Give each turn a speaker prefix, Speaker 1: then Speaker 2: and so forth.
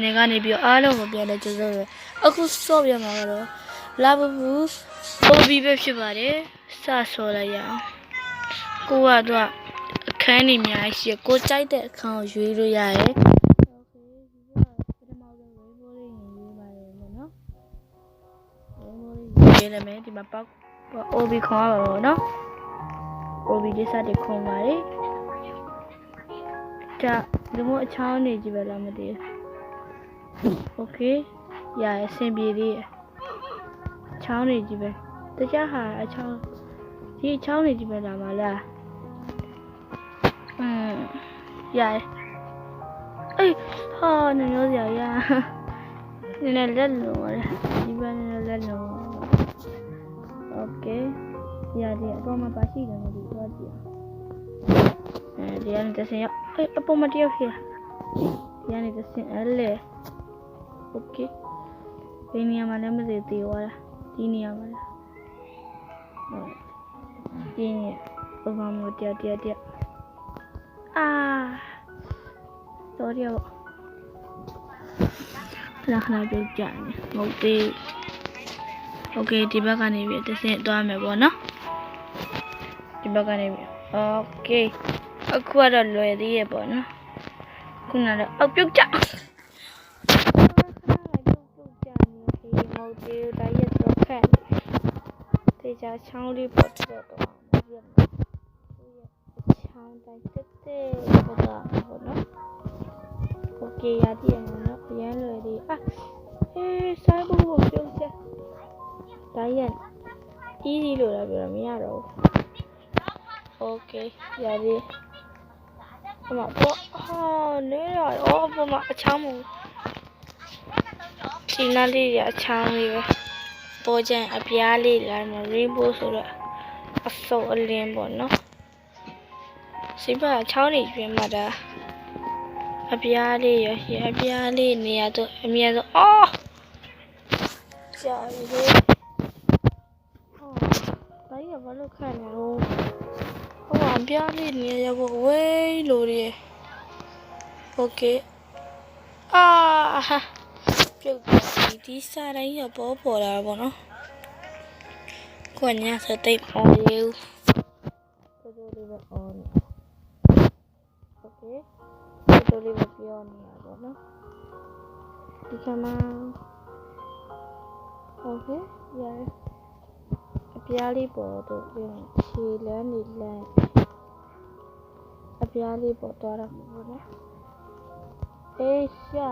Speaker 1: နေကနေပြီးအားလုံးကိုပြန်လဲကြိုးစားရအခုစော့ပြမှာကတော့လာဘူး OB ပဲဖြစ်ပါတယ်စဆော်လိုက်ရအောင်ကိုကတော့အခန်းနေအများကြီးရှိကိုကြိုက်တဲ့အခန်းကိုရွေးလို့ရတယ်โอเคဒီကပထမဆုံး rainbow လေးရွေးပါတယ်နော် rainbow လေးရွေးရမယ်ဒီမှာပေါက် OB ခေါ်ရပါတော့နော် OB လေးစတဲ့ခေါ်ပါတယ်ဒါဒီမို့အချောင်းနေကြည့်ပဲလားမသိဘူးโอเคရရအဆင်ပြေသေးတယ်ချောင်းနေကြည့်ပဲတခြားဟာအချောင်းဒီချောင်းနေကြည့်ပဲလားမလားရရအေးဟာနည်းနည်းရနည်းနည်းလက်လုံးရဒီဘက်နည်းနည်းလက်လုံးโอเคရတယ်အပေါ်မှာပါရှိတယ်မသိဘူးကြည့်ဒီကနေတစ်ဆင့်ရောက်အေးအပေါ်မှာတယောက်ရှိဒီကနေတစ်ဆင့်အဲ့လေโอเคဒီနေရာမှာလည်းမသိသေးဘူးလားဒီနေရာမှာလားဒီနေရာဘယ်မှာမတရားအာတော်ရလာခဏပြုတ်ကြတယ်မဟုတ်သေးโอเคဒီဘက်ကနေပြီးတစ်ဆင့်သွားမယ်ပေါ့နော်ဒီဘက်ကနေပြီးโอเคအခုကတော့လွယ်သေးရဲ့ပေါ့နော်ခုနကတော့အောက်ပြုတ်ကြဒါရက်တော့ခက်တေချာချောင်းလေးပေါ်တော့တော့ရက်ချောင်းတိုင်းတက်ပေါ်တော့ဘောနော်โอเคရတည်ရနော်အရန်လွယ်သေးအေးဆိုင်ဘူးကိုပြုံးချက်ဒါရက် easy လို့လည်းပြောမရတော့ဘူးโอเคရပြီအမတော့ဟာနေရအော်ပေါ်မှာအချောင်းမဒီနားလေးရအချောင်းလေးပဲပေါ်ကျန်အပြားလေးလာမယ် rainbow ဆိုတော့အစုံအလင်းပေါ့နော်စိတ်ပါချောင်းနေပြင်မှာဒါအပြားလေးရအပြားလေးနေရာတော့အမြဲဆုံးအော်ကြာပြီအော်ဒါကြီးကဘာလို့ခန့်နေလို့ဟောအပြားလေးနေရာကိုဝေးလို့ရโอเคဟာပြုတ်ဒီစားတိုင်းရပေါ်လာပေါ့နော်ကိုညာစတိတ်အော်ရေတိုးလေးပဲအော်နေโอเคတိုးလေးပဲပြောနေတာပေါ့နော်ဒီကမှာโอเคရအပြားလေးပေါ်တော့ပြင်ခြေလန်းနေလန်းအပြားလေးပေါ်တော့တာပေါ့နော်အေးရှာ